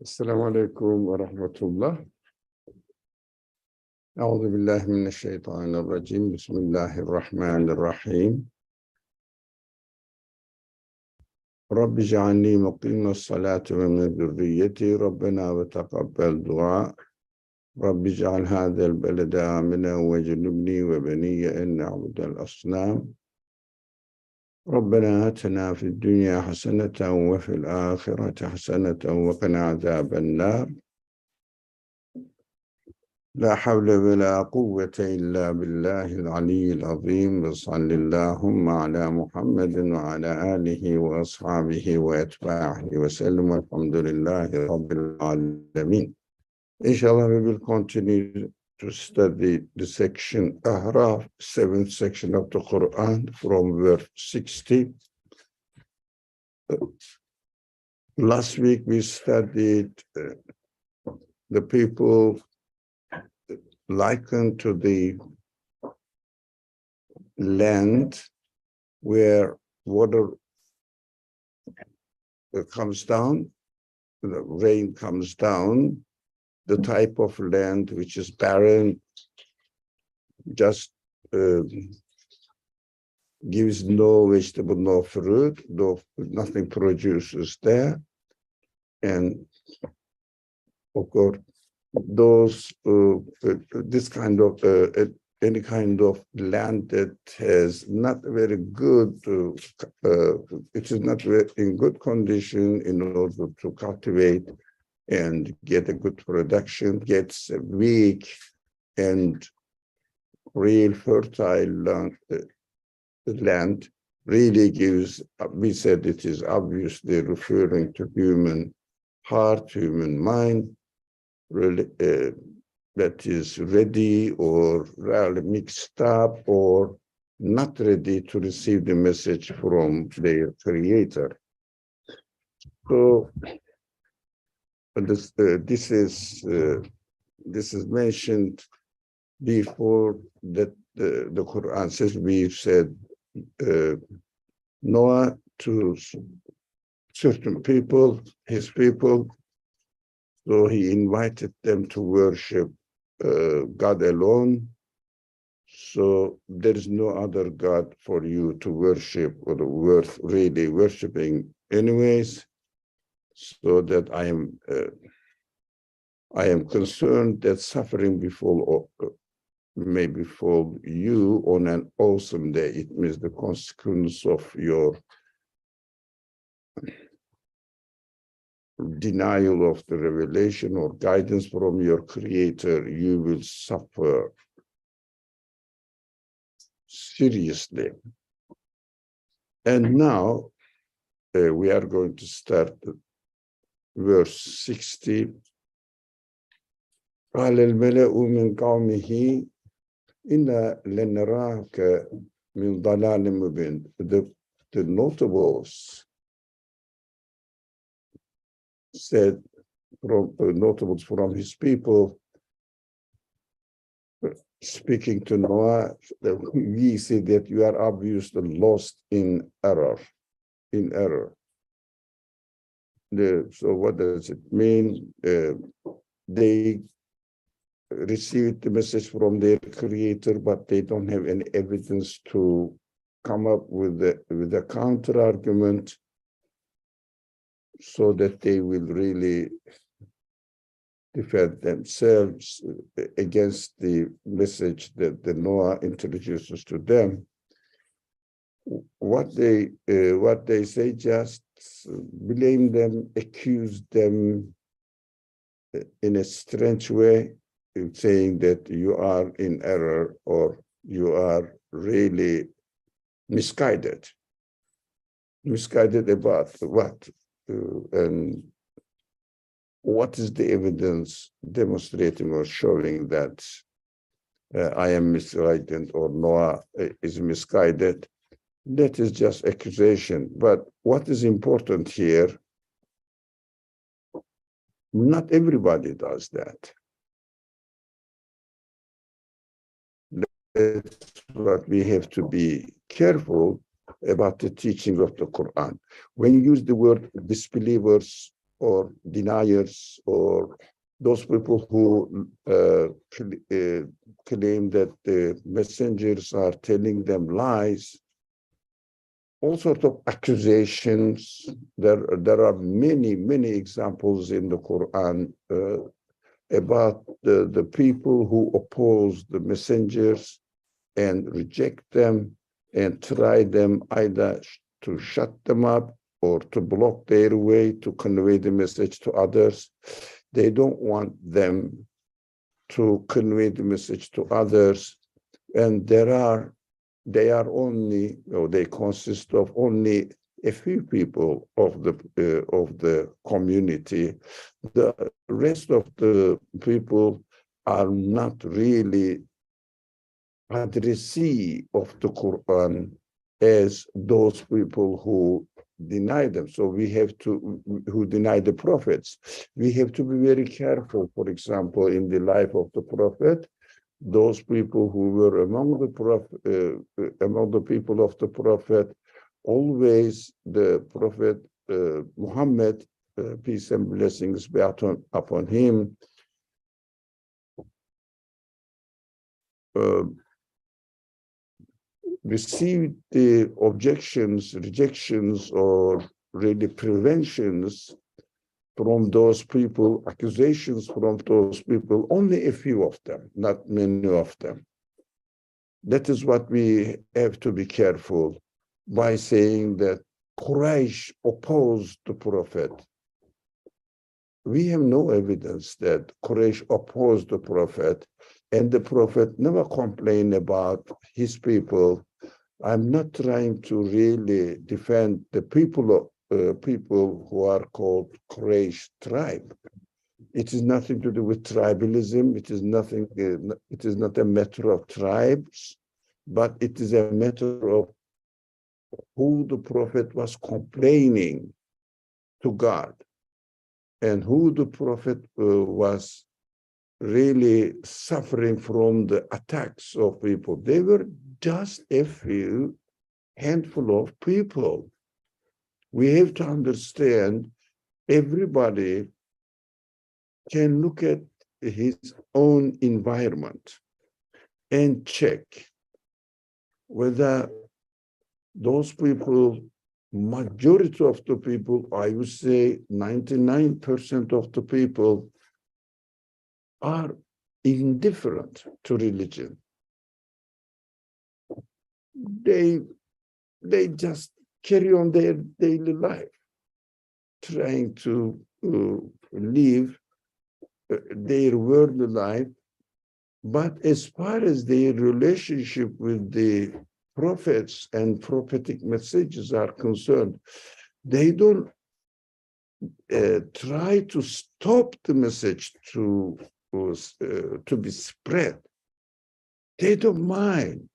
Assalamu alaikum wa rahmatullah. A'udhu billahi minash shaitanir rajim. Bismillahir rahmanir rahim. Rabbi ij'alni muqimas salati wa min dhurriyyati rabbana wa taqabbal du'a. Rabbi ij'al hadha al-balada aminan wajnubni wa baniya an na'budu al-asnam. ربنا آتنا في الدنيا حسنة وفي الآخرة حسنة وقنا عذاب النار لا حول ولا قوة إلا بالله العلي العظيم وصل اللهم على محمد وعلى آله وأصحابه وأتباعه وسلم والحمد لله رب العالمين. Inshallah, we will continue to study the section Ahraf, 7th section of the Qur'an from verse 60. Last week we studied the people likened to the land where water comes down, the rain comes down, the type of land which is barren, just gives no vegetable, no fruit, nothing produces there. And of course, this kind of any kind of land that has not very good, it is not very in good condition in order to cultivate and get a good production, gets weak and real fertile land really gives, we said it is obviously referring to human heart, human mind, really, that is ready or really mixed up or not ready to receive the message from their creator. So this is mentioned before that the Quran says, we said Noah to certain people, his people, so he invited them to worship God alone. So there is no other God for you to worship or worth really worshiping anyways. So that I am concerned that suffering may befall you on an awesome day. It means the consequence of your denial of the revelation or guidance from your creator. You will suffer seriously. And now we are going to start verse 60. قال الملأ من قومه إنا لنراك من ضلال مبين. The notables said, notables from his people, speaking to Noah, we see that you are obviously lost in error. So what does it mean? They received the message from their creator, but they don't have any evidence to come up with a counter argument so that they will really defend themselves against the message that the Noah introduces to them. What they say, just blame them, accuse them in a strange way, saying that you are in error or you are really misguided. Misguided about what? And what is the evidence demonstrating or showing that I am misguided or Noah is misguided? That is just accusation. But what is important here, not everybody does that. That's what we have to be careful about the teaching of the Quran. When you use the word disbelievers or deniers, or those people who claim that the messengers are telling them lies, all sorts of accusations. There are many examples in the Quran about the people who oppose the messengers and reject them and try them either to shut them up or to block their way to convey the message to others. They don't want them to convey the message to others, and they are only, or they consist of only a few people of the community. The rest of the people are not really addressee of the Quran as those people who deny them. So we have to, who deny the prophets. We have to be very careful, for example, in the life of the prophet, those people who were among the people of the prophet, always the prophet Muhammad, peace and blessings be upon him, received the objections, rejections, or really preventions from those people, accusations from those people, only a few of them, not many of them. That is what we have to be careful by saying that Quraysh opposed the prophet. We have no evidence that Quraysh opposed the prophet, and the prophet never complained about his people. I'm not trying to really defend the people who are called Quraysh tribe. It is nothing to do with tribalism. It is nothing. It is not a matter of tribes, but it is a matter of who the prophet was complaining to God, and who the prophet was really suffering from the attacks of people. They were just a few handful of people. We have to understand everybody can look at his own environment and check whether those people, majority of the people, I would say 99% of the people, are indifferent to religion. They just carry on their daily life, trying to live their worldly life. But as far as their relationship with the prophets and prophetic messages are concerned, they don't try to stop the message to be spread. They don't mind,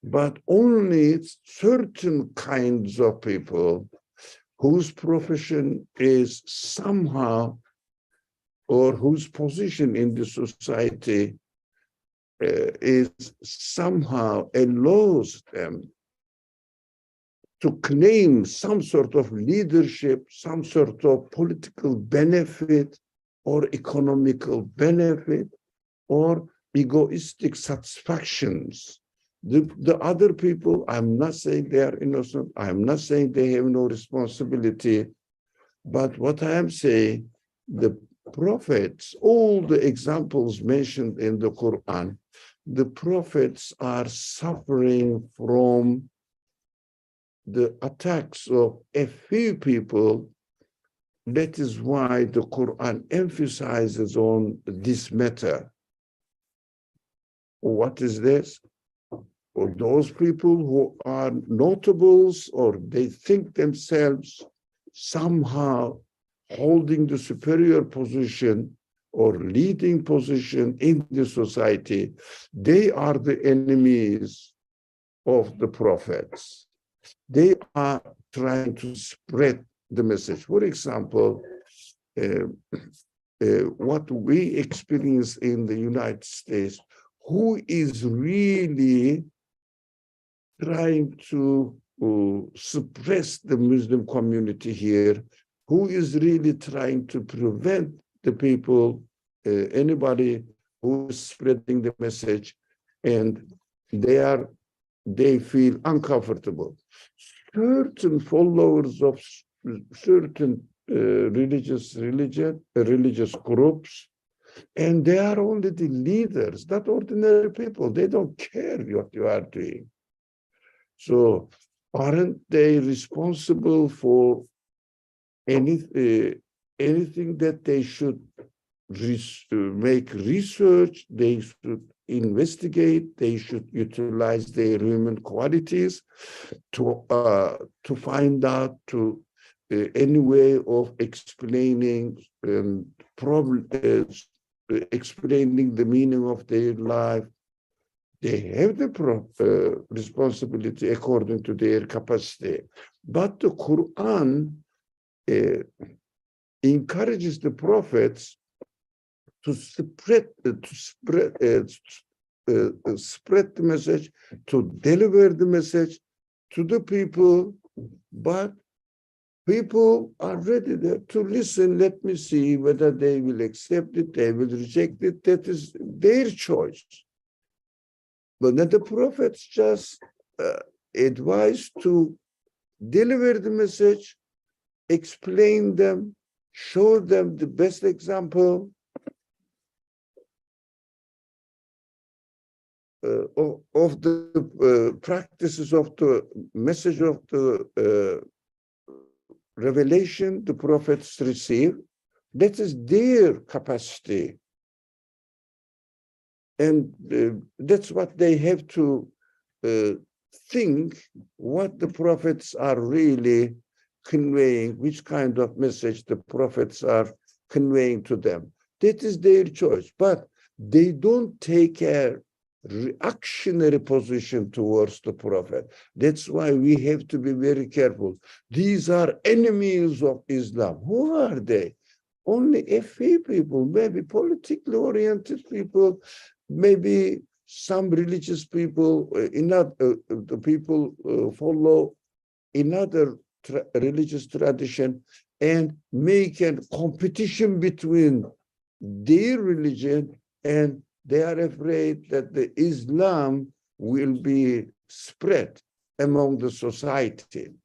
but only certain kinds of people whose profession is somehow, or whose position in the society is somehow allows them to claim some sort of leadership, some sort of political benefit, or economical benefit, or egoistic satisfactions. The other people, I'm not saying they are innocent, I'm not saying they have no responsibility, but what I am saying, the prophets, all the examples mentioned in the Quran, the prophets are suffering from the attacks of a few people. That is why the Quran emphasizes on this matter. What is this? Or those people who are notables, or they think themselves somehow holding the superior position or leading position in the society, they are the enemies of the prophets. They are trying to spread the message. For example, what we experience in the United States, who is really trying to suppress the Muslim community here, who is really trying to prevent the people, anybody who is spreading the message, and they feel uncomfortable. Certain followers of certain religious groups, and they are only the leaders, not ordinary people. They don't care what you are doing. So aren't they responsible for anything that they should make research, they should investigate, they should utilize their human qualities to find out any way of explaining explaining the meaning of their life. They have the responsibility according to their capacity. But the Quran encourages the prophets to spread the message, to deliver the message to the people, but people are ready to listen. Let me see whether they will accept it, they will reject it. That is their choice. But then the prophets just advise to deliver the message, explain them, show them the best example of the practices of the message of the revelation the prophets receive. That is their capacity. And that's what they have to think, what the prophets are really conveying, which kind of message the prophets are conveying to them. That is their choice. But they don't take a reactionary position towards the prophet. That's why we have to be very careful. These are enemies of Islam. Who are they? Only a few people, maybe politically oriented people, maybe some religious people, the people follow another religious tradition, and make a competition between their religion, and they are afraid that the Islam will be spread among the society.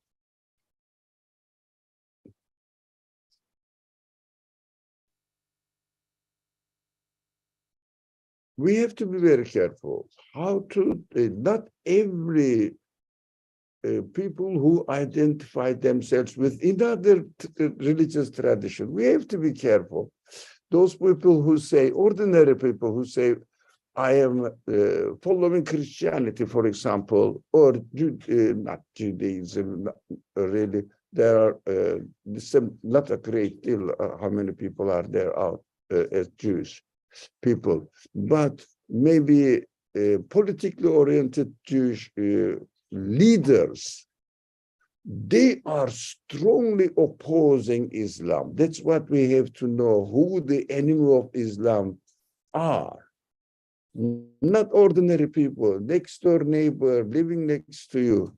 We have to be very careful how to, not every people who identify themselves with another religious tradition. We have to be careful. Those people who say, ordinary people who say, I am following Christianity, for example, or not Judaism, not really. There are not a great deal how many people are there out as Jewish people, but maybe politically oriented Jewish leaders, they are strongly opposing Islam. That's what we have to know, who the enemy of Islam are. Not ordinary people, next door neighbor, living next to you.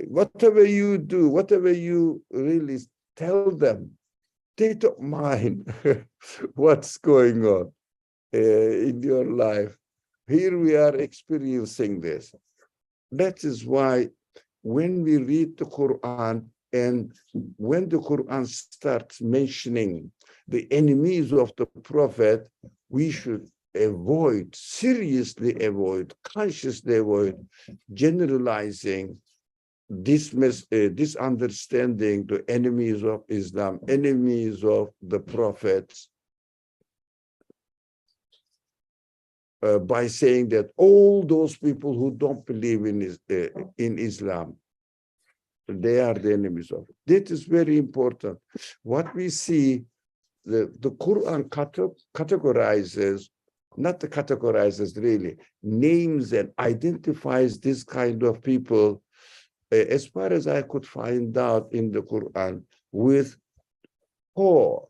Whatever you do, whatever you really tell them, they don't mind what's going on in your life. Here we are experiencing this. That is why when we read the Quran, and when the Quran starts mentioning the enemies of the Prophet, we should seriously avoid, consciously avoid generalizing this understanding, the enemies of Islam, enemies of the prophets, by saying that all those people who don't believe in Islam, they are the enemies of it. That is very important. What we see, the Quran categorizes, not the categorizes really, names and identifies this kind of people, as far as I could find out in the Quran, with 4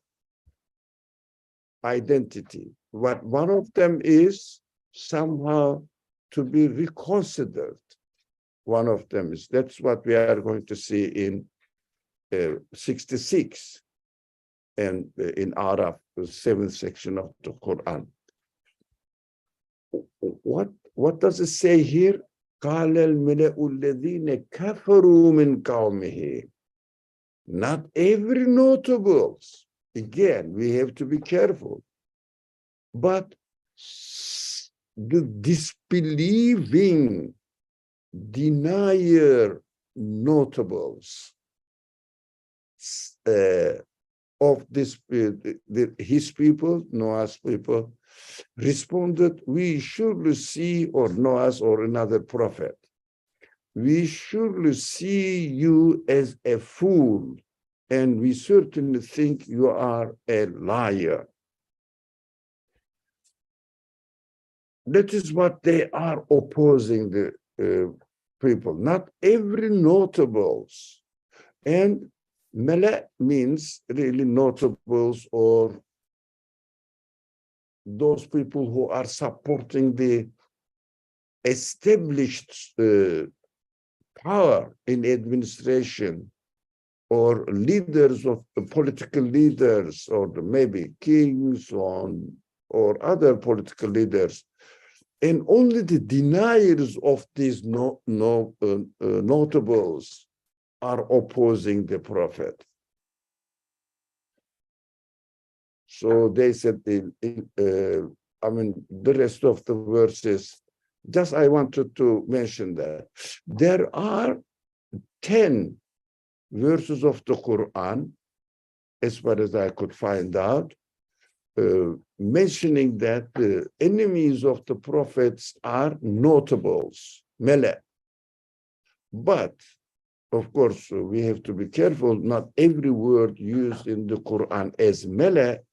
identity. What one of them is somehow to be reconsidered. One of them is, that's what we are going to see in 66, and in Araf, the 7th section of the Quran. What does it say here? قال الملأ الذين كفروا من قومه. Not every notables. Again, we have to be careful. But the disbelieving, denier notables of this, his people, Noah's people, responded, we surely see, or Noah's or another prophet, we surely see you as a fool, and we certainly think you are a liar. That is what they are opposing the people, not every notables. And Mala means really notables, or those people who are supporting the established power in administration, or leaders of the political leaders, or maybe kings or other political leaders. And only the deniers of these notables are opposing the prophet. So they said, the rest of the verses, just I wanted to mention that. There are 10 verses of the Quran, as far as I could find out, mentioning that the enemies of the prophets are notables, mele. But, of course, we have to be careful. Not every word used in the Quran as mele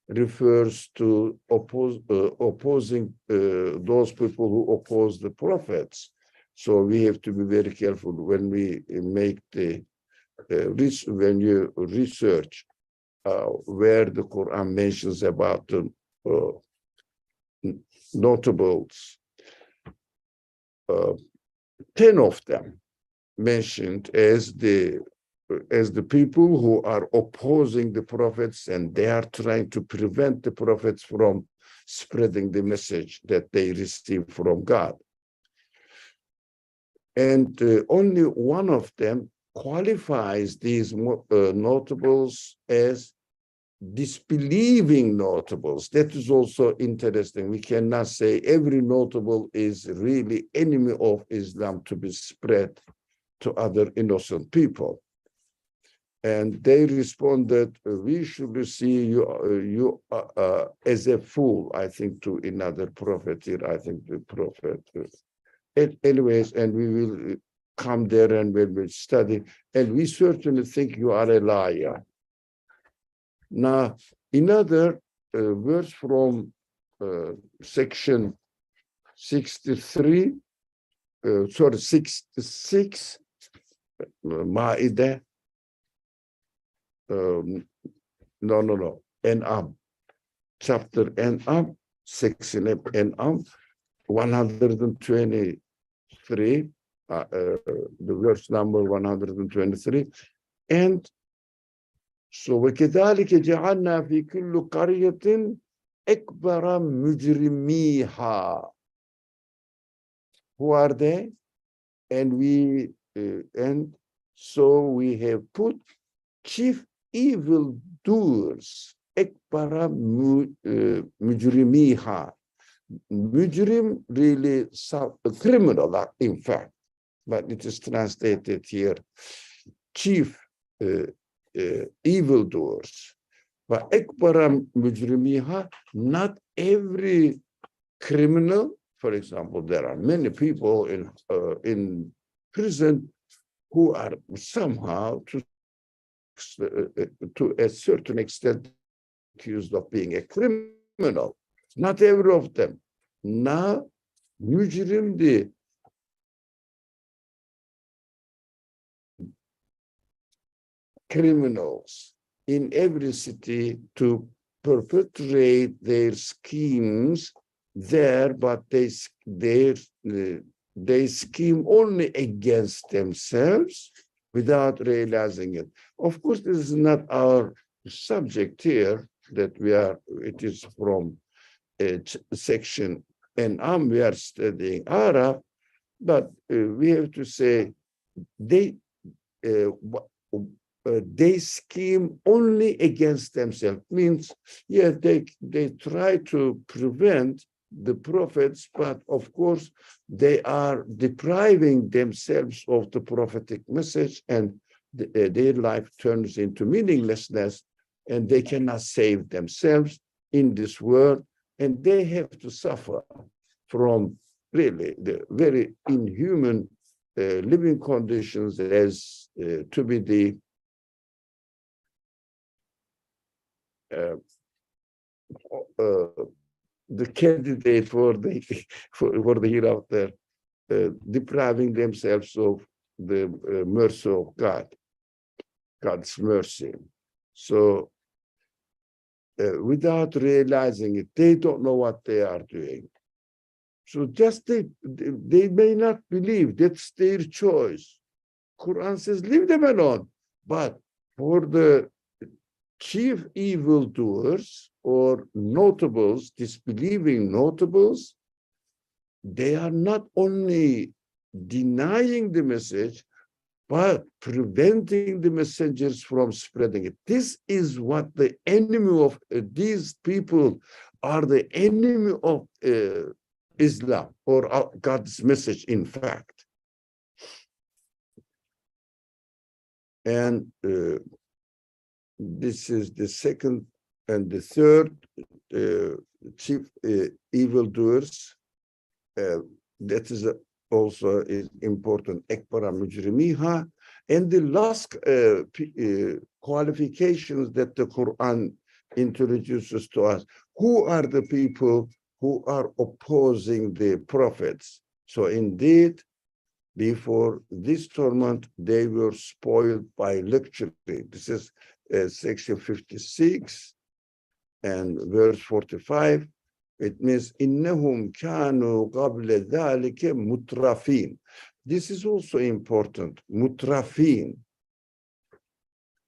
refers to opposing those people who oppose the prophets. So we have to be very careful when we make the when you research where the Quran mentions about notables. 10 of them mentioned as the people who are opposing the prophets, and they are trying to prevent the prophets from spreading the message that they receive from God. And only one of them qualifies these notables as disbelieving notables. That is also interesting. We cannot say every notable is really enemy of Islam to be spread to other innocent people. And they responded, we should see you as a fool, I think, to another prophet here, I think the prophet. Anyways, and we will come there and we will study, and we certainly think you are a liar. Now, another verse from section 66, Ma'idah, An'am, chapter An'am, section An'am, 123, the verse number 123, and so وَكَذَلِكَ جَعَلْنَا فِي كُلِّ قَرْيَةٍ أَكْبَرَ مُجْرِمِيهَا. Who are they? And so we have put chief evildoers, أَكْبَرَ مُجْرِمِيهَا. Mujrim, really a criminal, in fact, but it is translated here, chief evildoers. But akbara mujrimiha, not every criminal. For example, there are many people in prison who are somehow, to a certain extent, accused of being a criminal. Not every of them. Now, mujrim, the criminals in every city to perpetrate their schemes there, but they scheme only against themselves without realizing it. Of course, this is not our subject here that we are, it is from section and we are studying Arab, but we have to say they they scheme only against themselves. Means, yeah, they try to prevent the prophets, but of course they are depriving themselves of the prophetic message, and their life turns into meaninglessness, and they cannot save themselves in this world, and they have to suffer from really the very inhuman living conditions as to be the candidate for the for the hereafter, depriving themselves of the mercy of God, God's mercy. So without realizing it, they don't know what they are doing. So just they may not believe, that's their choice. Quran says, leave them alone. But for the chief evildoers or notables, disbelieving notables, they are not only denying the message, but preventing the messengers from spreading it. This is what the enemy of these people are, the enemy of Islam or God's message, in fact. And this is the second and the third chief evildoers. That is also is important. Ekbara mujrimiha. And the last qualifications that the Quran introduces to us. Who are the people who are opposing the prophets? So indeed, before this torment, they were spoiled by luxury. This is section 56 and verse 45. It means, إِنَّهُمْ كَانُوا قَبْلَ ذَلِكَ مُتْرَفِينَ. This is also important, mutrafin.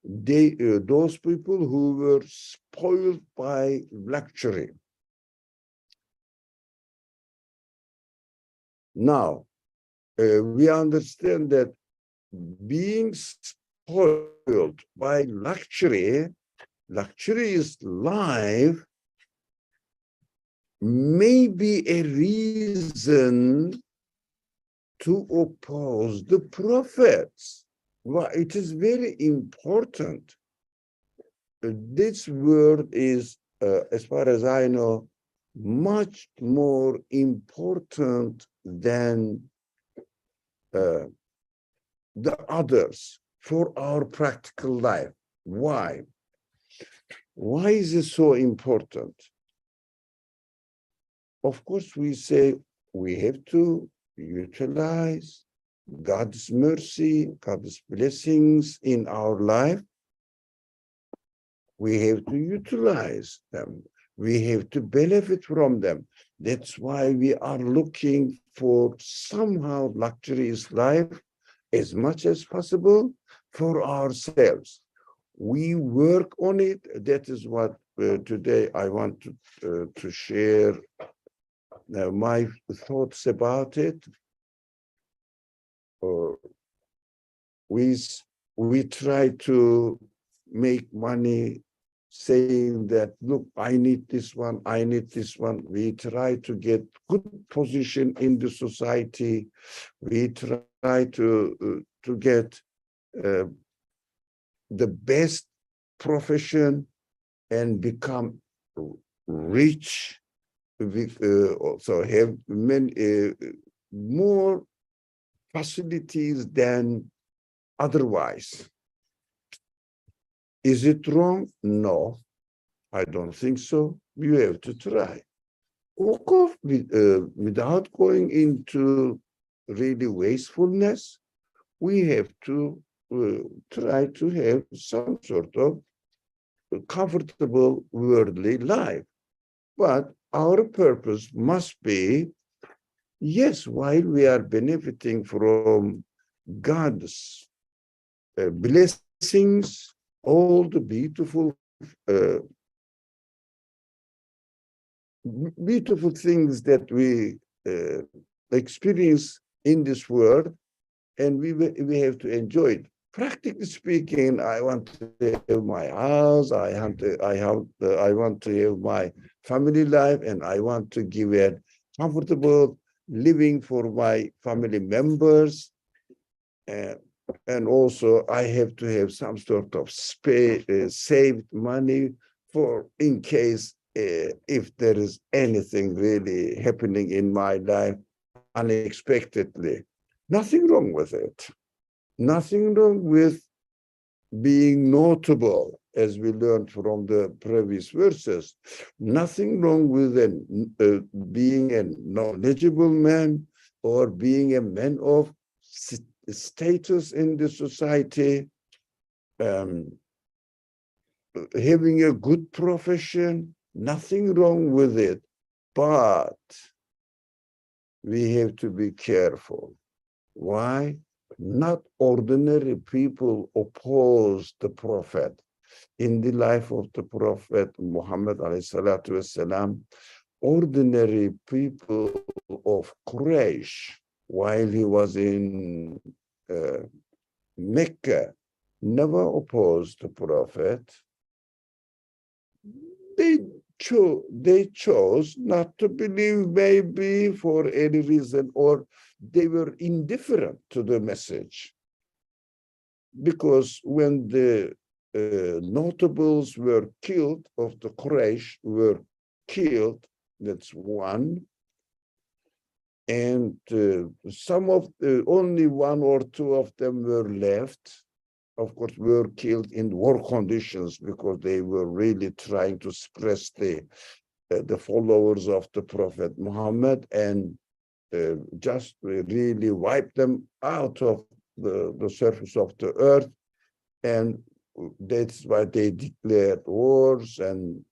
Those people who were spoiled by luxury. Now, we understand that being spoiled by luxury is life, may be a reason to oppose the prophets. Well, it is very important. This word is, as far as I know, much more important than the others for our practical life. Why? Why is it so important? Of course, we say we have to utilize God's mercy, God's blessings in our life. We have to utilize them. We have to benefit from them. That's why we are looking for somehow luxurious life as much as possible for ourselves. We work on it. That is what today I want to share my thoughts about it. We try to make money saying that, look, I need this one, I need this one. We try to get good position in the society. We try to get the best profession and become rich. We also have many more facilities than otherwise. Is it wrong? No, I don't think so. You have to try. Of course, without going into really wastefulness, we have to try to have some sort of comfortable worldly life. But our purpose must be, yes, while we are benefiting from God's blessings blessings, all the uh, beautiful things that we experience in this world, and we have to enjoy it. Practically speaking, I want to have my house. I want to have my family life, and I want to give a comfortable living for my family members. Uh, and also, I have to have some sort of saved money for in case if there is anything really happening in my life unexpectedly. Nothing wrong with it. Nothing wrong with being notable, as we learned from the previous verses. Nothing wrong with being a knowledgeable man or being a man of status in the society, um, having a good profession. Nothing wrong with it, but we have to be careful. Why? Not ordinary people oppose the Prophet. In the life of the Prophet Muhammad والسلام, ordinary people of Quraysh, while he was in Mecca, never opposed the Prophet. They chose not to believe, maybe for any reason, or they were indifferent to the message. Because when the notables were killed, of the Quraysh were killed, that's one, and some of only one or two of them were left, of course, were killed in war conditions because they were really trying to suppress the followers of the Prophet Muhammad and just really wipe them out of the surface of the earth. And that's why they declared wars. And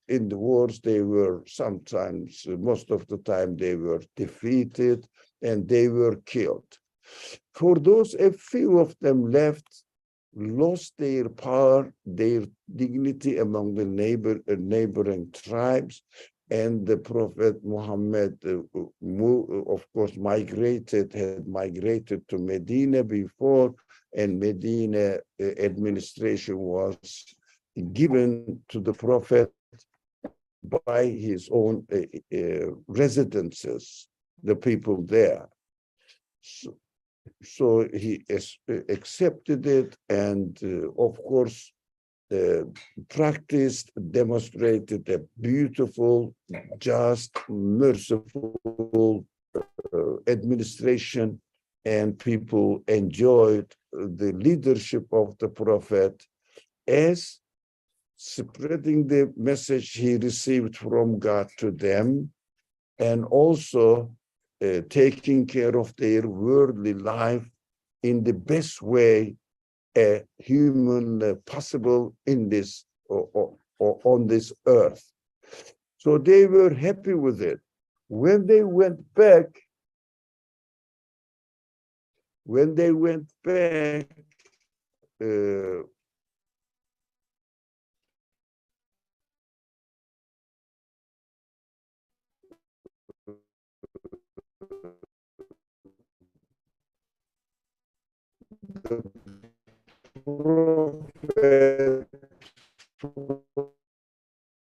in the wars, they were sometimes, most of the time, they were defeated and they were killed. For those, a few of them left, lost their power, their dignity among the neighboring tribes, and the Prophet Muhammad, of course, had migrated to Medina before, and Medina administration was given to the Prophet by his own residences, the people there. So he accepted it, and of course, practiced, demonstrated a beautiful, just, merciful administration, and people enjoyed the leadership of the Prophet as spreading the message he received from God to them, and also taking care of their worldly life in the best way human possible in this or on this earth. So they were happy with it. When they went back, the Prophet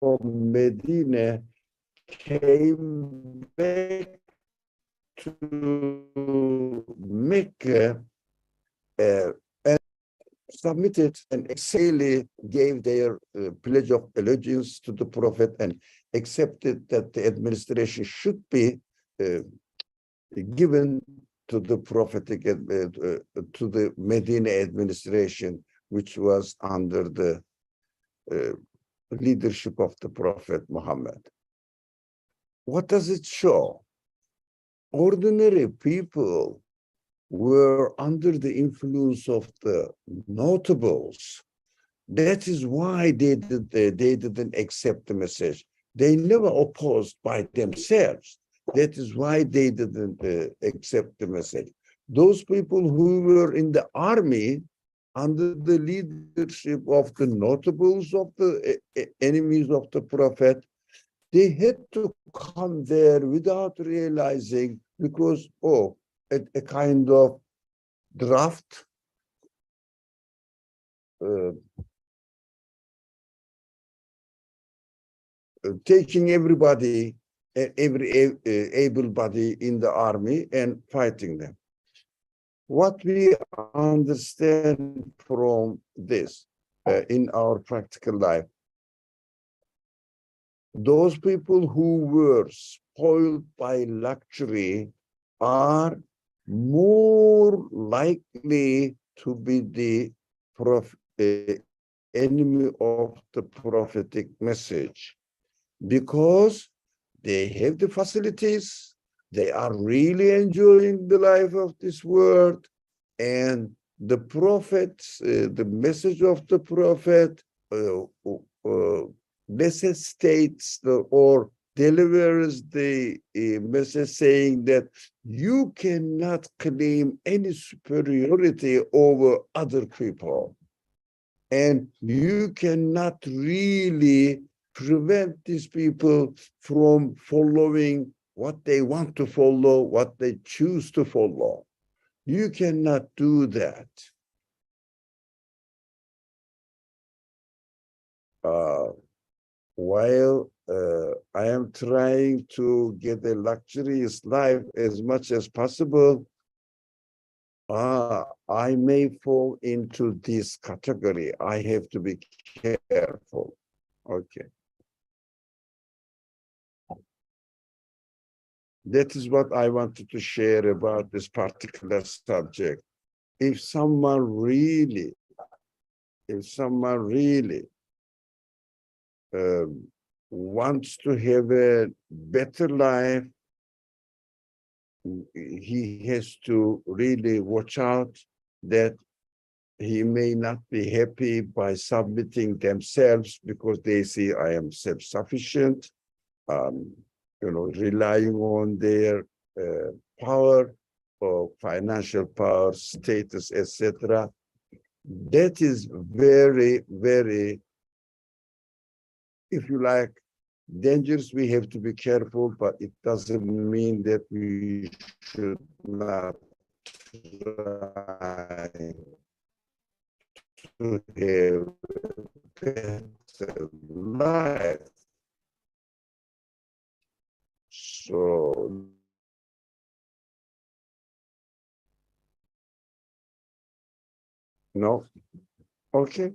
from Medina came back to Mecca and submitted and exhaled, gave their pledge of allegiance to the Prophet and accepted that the administration should be given to the prophetic, to the Medina administration, which was under the leadership of the Prophet Muhammad. What does it show? Ordinary people were under the influence of the notables. That is why they didn't accept the message. They never opposed by themselves. That is why they didn't accept the message. Those people who were in the army under the leadership of the notables of the enemies of the prophet. They had to come there without realizing, because a kind of draft, taking everybody, every able body in the army and fighting them. What we understand from this in our practical life, those people who were spoiled by luxury are more likely to be the enemy of the prophetic message, because they have the facilities, they are really enjoying the life of this world, and the prophets, the message of the prophet necessitates or delivers the message saying that you cannot claim any superiority over other people, and you cannot really prevent these people from following what they want to follow, what they choose to follow. You cannot do that. While I am trying to get a luxurious life as much as possible, I may fall into this category. I have to be careful. Okay. That is what I wanted to share about this particular subject. If someone really wants to have a better life, he has to really watch out that he may not be happy by submitting themselves because they see I am self-sufficient, relying on their power or financial power, status, etc. That is very, very, if you like, dangerous. We have to be careful, but it doesn't mean that we should not try to have a better life. So no, okay,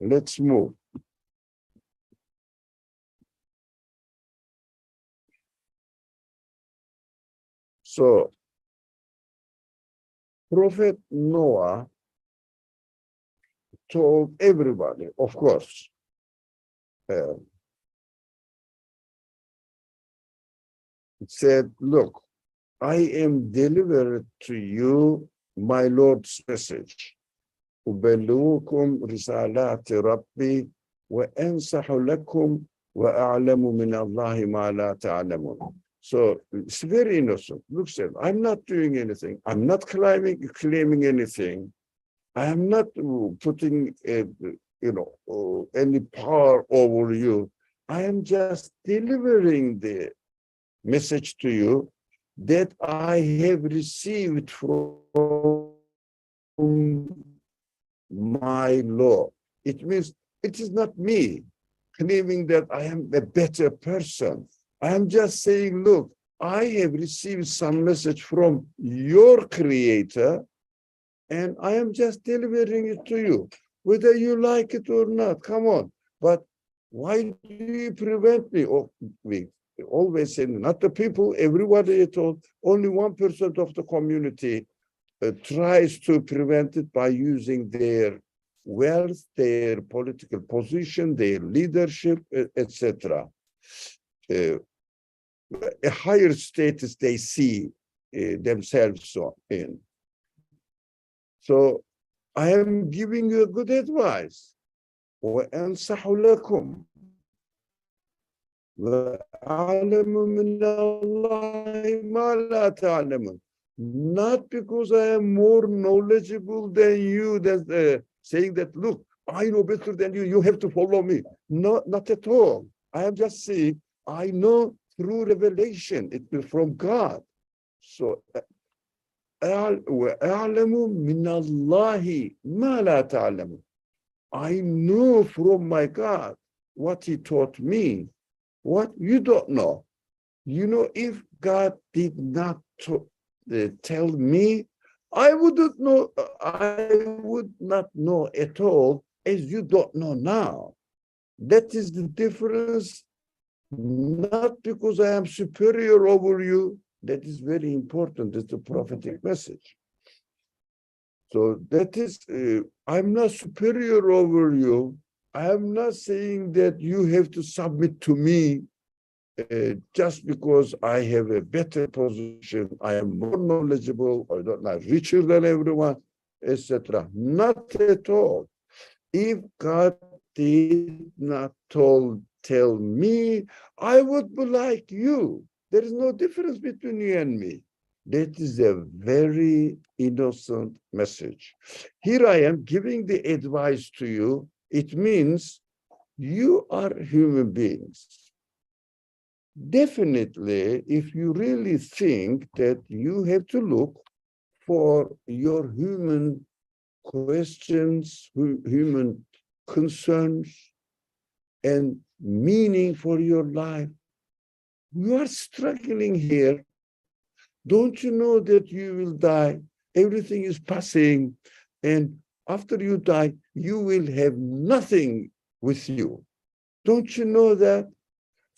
let's move. So Prophet Noah told everybody, of course, it said, look, I am delivered to you my Lord's message. أبلغكم رسالات ربي وأنصح لكم وأعلم من الله ما لا تعلمون. So it's very innocent. Look, said, I'm not doing anything. I'm not claiming anything. I am not putting any power over you. I am just delivering the message to you that I have received from my Lord. It means it is not me claiming that I am a better person. I am just saying, look, I have received some message from your creator, and I am just delivering it to you, whether you like it or not. Come on. But why do you prevent me? Oh, we always say, not the people, everybody at all. Only 1% of the community tries to prevent it by using their wealth, their political position, their leadership, etc. A higher status they see themselves in. So I am giving you a good advice. وأنصح لكم وأعلم من الله ما لا تعلمون. Not because I am more knowledgeable than you, that saying that, look, I know better than you, you have to follow me. No, not at all. I am just saying, I know through revelation, it is from God. So, أَعْلَمُ مِنَ اللَّهِ مَا لَا تَعْلَمُ. I know from my God what he taught me, what you don't know. You know, if God did not tell me, I would not know at all, as you don't know now. That is the difference, not because I am superior over you. That is very important. It's a prophetic message. So that is, I'm not superior over you. I am not saying that you have to submit to me just because I have a better position, I am more knowledgeable, I don't know, richer than everyone, etc. Not at all. If God did not tell me, I would be like you. There is no difference between you and me. That is a very innocent message. Here I am giving the advice to you. It means you are human beings. Definitely, if you really think that you have to look for your human questions, human concerns, and meaning for your life, you are struggling here. Don't you know that you will die? Everything is passing, and after you die, you will have nothing with you. Don't you know that?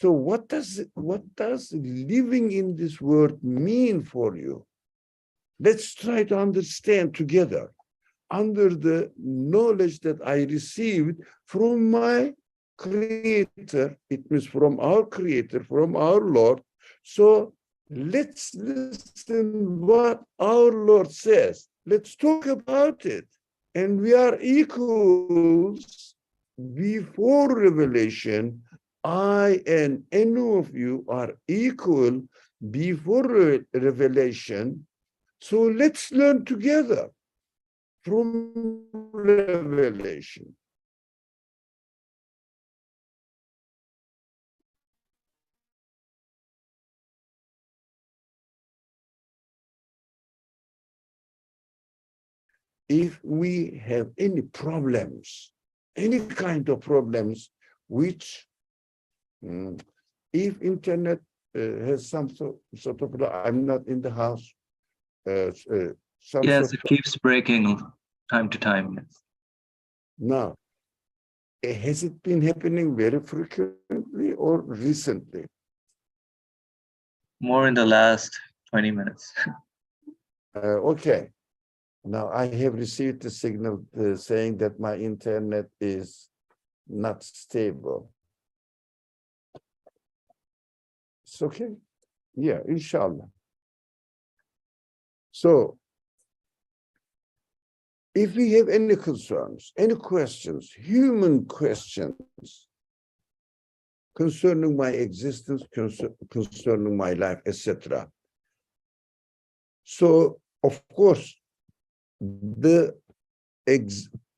So what does living in this world mean for you? Let's try to understand together under the knowledge that I received from my Creator. It means from our Creator, from our Lord. So let's listen what our Lord says. Let's talk about it. And we are equals before revelation. I and any of you are equal before revelation. So let's learn together from revelation. If we have any problems, any kind of problems, which if internet has some sort of, I'm not in the house, some Yes, sort it keeps breaking time to time. now, has it been happening very frequently or recently? More in the last 20 minutes. Okay. Now I have received a signal saying that my internet is not stable. It's okay. Yeah, inshallah. So if we have any concerns, any questions, human questions concerning my existence, concerning my life, etc. So, of course, the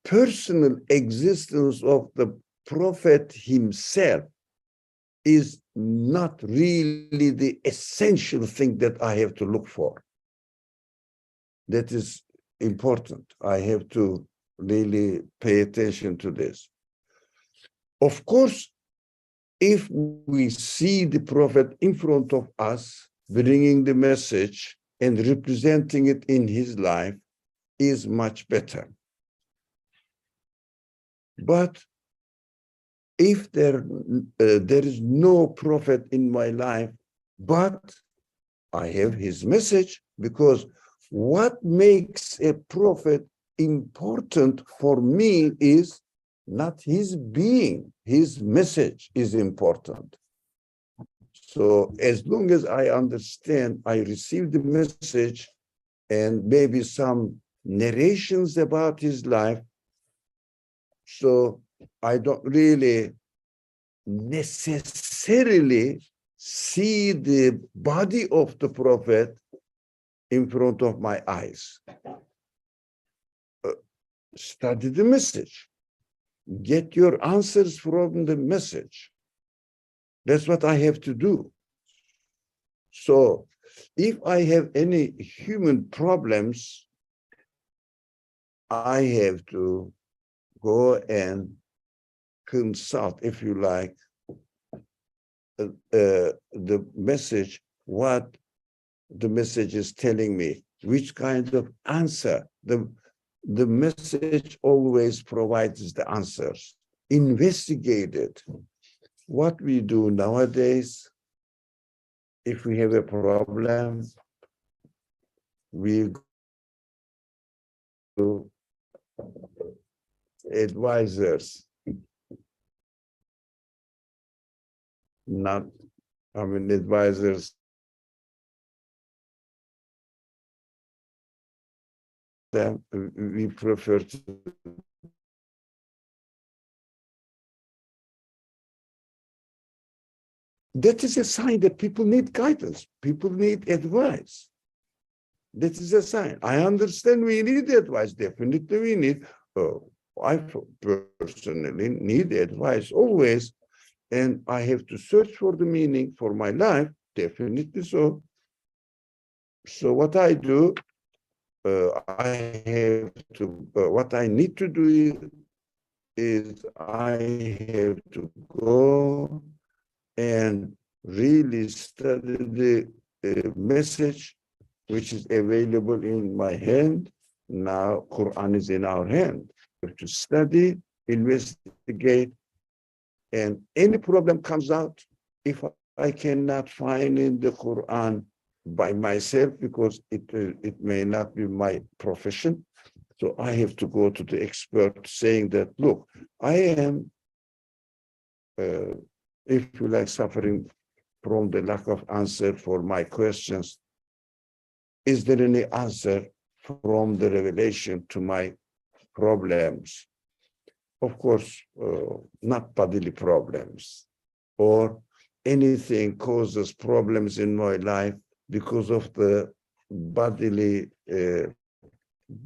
personal existence of the prophet himself is not really the essential thing that I have to look for. That is important. I have to really pay attention to this. Of course, if we see the prophet in front of us, bringing the message and representing it in his life, is much better. But if there is no prophet in my life, but I have his message, because what makes a prophet important for me is not his being, his message is important. So as long as I understand, I receive the message and maybe some narrations about his life, so I don't really necessarily see the body of the prophet in front of my eyes. Study the message. Get your answers from the message. That's what I have to do. So if I have any human problems, I have to go and consult, if you like, the message, what the message is telling me, which kind of answer. The message always provides the answers. Investigate it. What we do nowadays, if we have a problem, we go to advisors, advisors, then we prefer to that is a sign that people need guidance. People need advice. That is a sign. I understand we need advice. Definitely we need. I personally need advice always. And I have to search for the meaning for my life. Definitely so. So what I do, I have to, what I need to do is I have to go and really study the message which is available in my hand. Now Quran is in our hand. We have to study, investigate, and any problem comes out, if I cannot find in the Quran by myself, because it may not be my profession, so I have to go to the expert saying that, look, I am, if you like, suffering from the lack of answer for my questions. Is there any answer from the revelation to my problems? Of course, not bodily problems, or anything causes problems in my life because of the bodily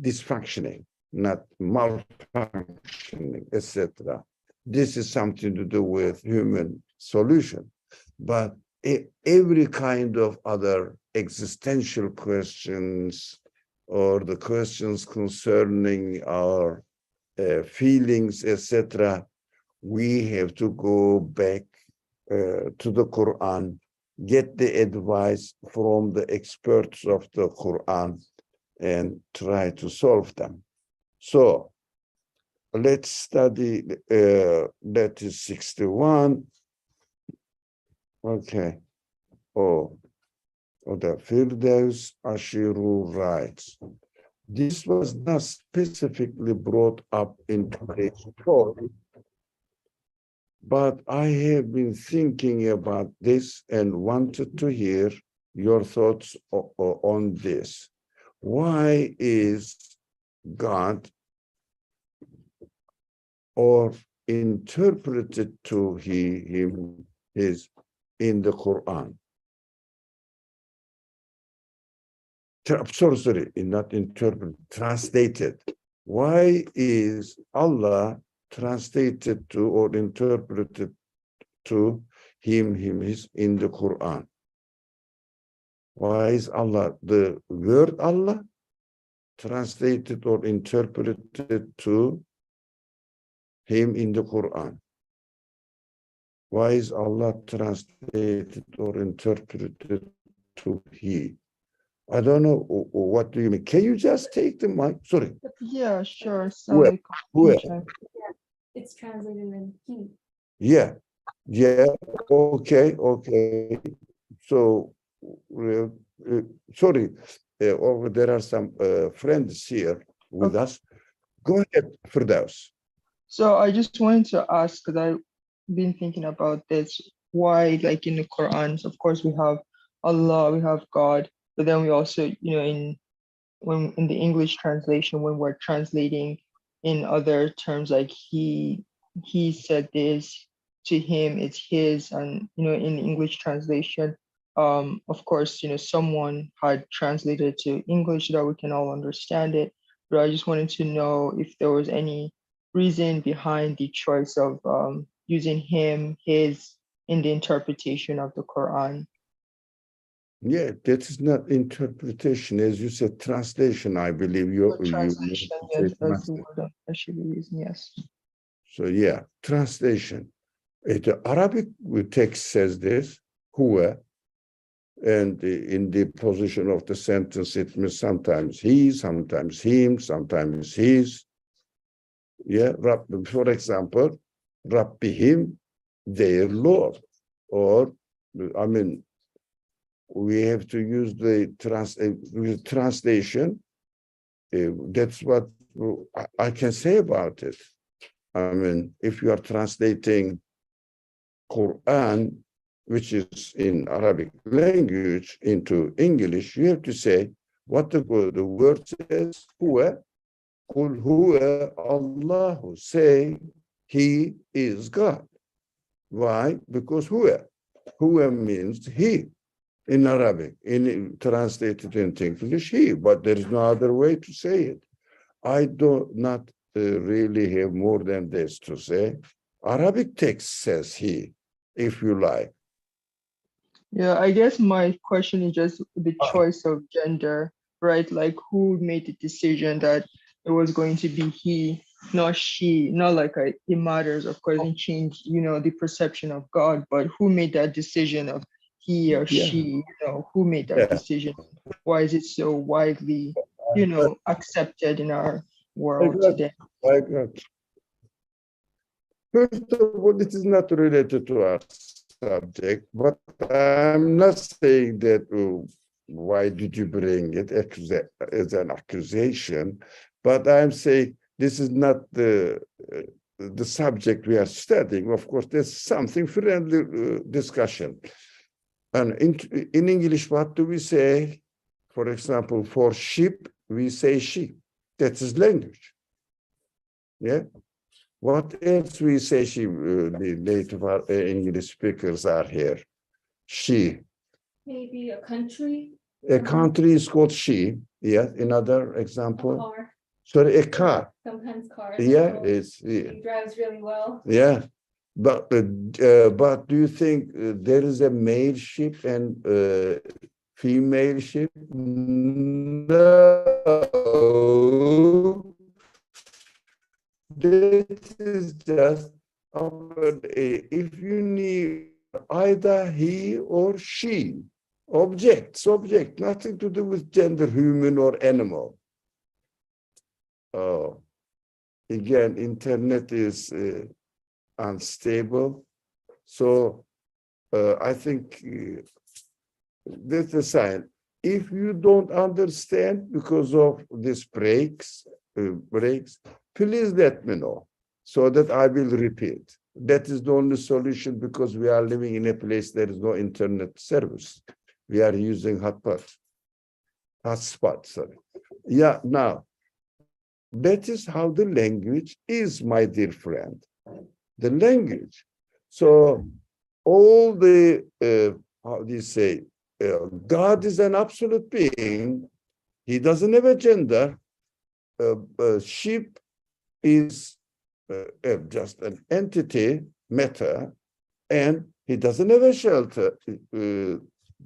dysfunctioning, not malfunctioning, etc. This is something to do with human solution. But every kind of other existential questions, or the questions concerning our feelings, etc., we have to go back to the Quran, get the advice from the experts of the Quran, and try to solve them. So let's study, that is 61. Okay. The Firdaus Ashiru writes, this was not specifically brought up in today's talk, but I have been thinking about this and wanted to hear your thoughts on this. Why is God, or interpreted to him, is in the Quran? Sorry, not interpreted, translated. Why is Allah translated to or interpreted to him is in the Quran? Why is Allah, the word Allah, translated or interpreted to him in the Quran? Why is Allah translated or interpreted to he? I don't know, what do you mean? Can you just take the mic? Sorry. Yeah, sure. Where? It's translated in he. Yeah. Okay. So, sorry, there are some friends here with us. Go ahead, Firdaus. So I just wanted to ask, because I've been thinking about this, why, like in the Quran, of course we have Allah, we have God, but then we also, in the English translation, when we're translating in other terms, like he said this, to him it's his, and in English translation Of course, someone had translated to English so that we can all understand it. But I just wanted to know if there was any reason behind the choice of using him, his, in the interpretation of the Quran. Yeah, that is not interpretation, as you said, translation. I believe Or you translation, say yes, that's the translation. word I should be using, yes. So yeah, translation. The Arabic text says this, huwa, and in the position of the sentence, it means sometimes he, sometimes him, sometimes his. Yeah, for example, Rabbihim, their Lord, or I mean, we have to use the translation. That's what I can say about it. I mean, if you are translating Qur'an, which is in Arabic language, into English, you have to say what the word says, huwa, qul huwa Allahu, say he is God. Why? Because huwa means he in Arabic, translated into English, he, but there is no other way to say it. I do not really have more than this to say. Arabic text says he, if you like. Yeah, I guess my question is just the choice of gender, right? Like who made the decision that it was going to be he, not she, not like it matters, of course, it changed, the perception of God, but who made that decision of he or she, who made that decision? Why is it so widely, accepted in our world today? I got. First of all, it is not related to our subject, but I'm not saying that, why did you bring it as an accusation, but I'm saying this is not the subject we are studying. Of course, there's something friendly discussion. And in English, what do we say? For example, for sheep, we say sheep. That is language. Yeah. What else we say she, the native English speakers are here? She. Maybe a country. A country is called she. Yeah. Another A example. car. Sorry, a car. Sometimes cars. Yeah, He drives really well. Yeah. But do you think there is a male sheep and female sheep? No. This is just if you need either he or she, subject, nothing to do with gender, human or animal. Again, internet is unstable, so I think that's a sign. If you don't understand because of this breaks, please let me know so that I will repeat. That is the only solution because we are living in a place there is no internet service. We are using hotspot, sorry. Yeah, now, that is how the language is, my dear friend. The language. So all the, how do you say, God is an absolute being. He doesn't have a gender. Sheep is just an entity, matter, and he doesn't have a shelter,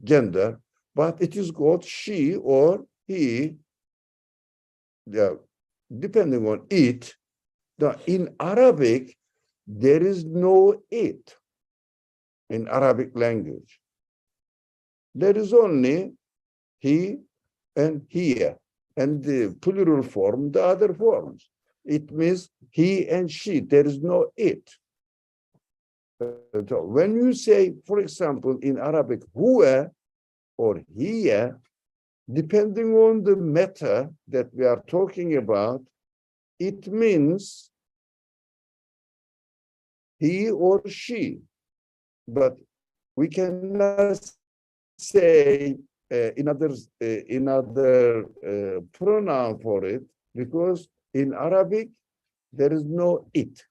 gender, but it is called she or he, depending on it. Now, in Arabic, there is no it in Arabic language. There is only he and here, and the plural form, the other forms. It means he and she. There is no it. So when you say, for example, in Arabic, huwa or hiya, depending on the matter that we are talking about, it means he or she. But we cannot say another pronoun for it, because in Arabic there is no it.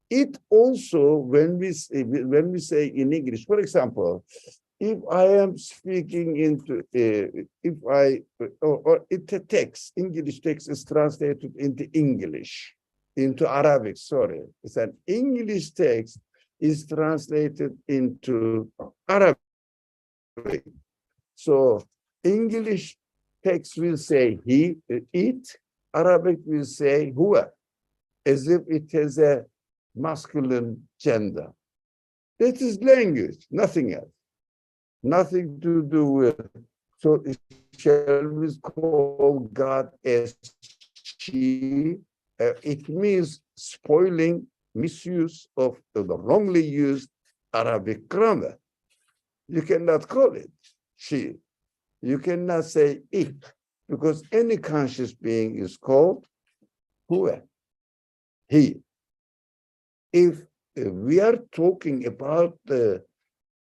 It also, when we say in English, for example, if I am speaking into, or it's a text, English text is translated into English, into Arabic, sorry. It's an English text is translated into Arabic. So English text will say he, it, Arabic will say huwa, as if it has a masculine gender. That is language, nothing else. Nothing to do with, so shall we call God as she? It means spoiling, misuse of the wrongly used Arabic grammar. You cannot call it she. You cannot say it, because any conscious being is called huwa, he. If we are talking about the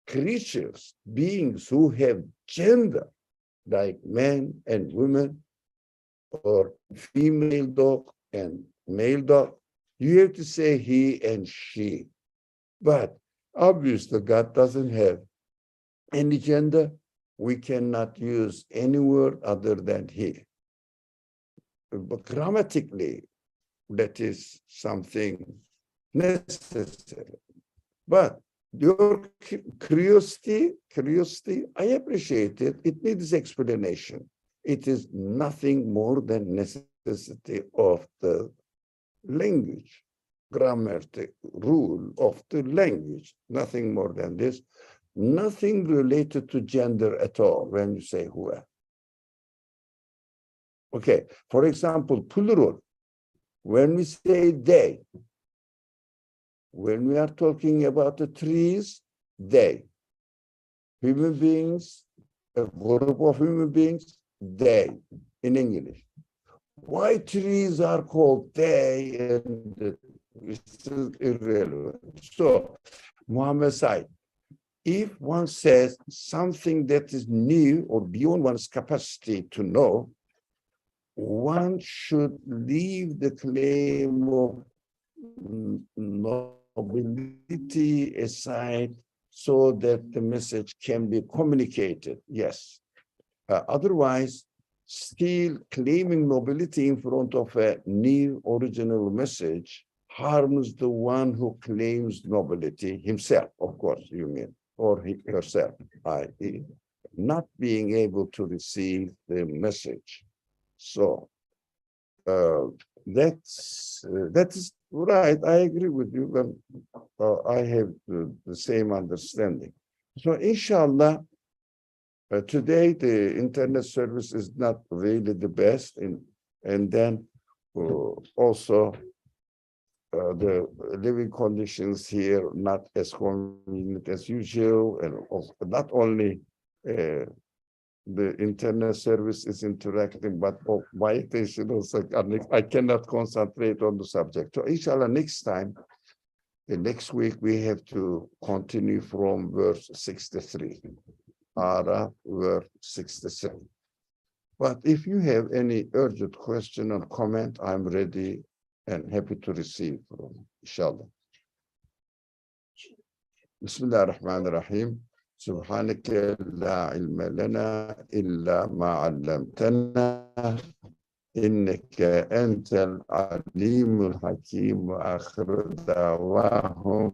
creatures, beings who have gender, like men and women, or female dog and male dog, you have to say he and she. But obviously, God doesn't have any gender. We cannot use any word other than he. But grammatically, that is something necessary. But your curiosity, I appreciate it. It needs explanation. It is nothing more than necessity of the language, grammatic rule of the language, nothing more than this. Nothing related to gender at all when you say huwa. Okay, for example, plural. When we say they, when we are talking about the trees, they. Human beings, a group of human beings, they, in English. Why trees are called they, and this is irrelevant. So, Muhammad said, if one says something that is new or beyond one's capacity to know, one should leave the claim of nobility aside so that the message can be communicated. Yes. Otherwise, still claiming nobility in front of a new original message harms the one who claims nobility himself, of course, you mean, or herself, i.e., not being able to receive the message. So that is right. I agree with you, but I have the same understanding. So, inshallah, today the internet service is not really the best, and then also the living conditions here not as convenient as usual, and also not only the internet service is interacting, but my attention also, I cannot concentrate on the subject. So inshallah, next time, the next week, we have to continue from verse 63. Verse 63. But if you have any urgent question or comment, I'm ready and happy to receive from you, inshallah. Bismillah ar-Rahman ar-Rahim. سبحانك لا علم لنا إلا ما علمتنا إنك أنت العليم الحكيم وآخر دعواهم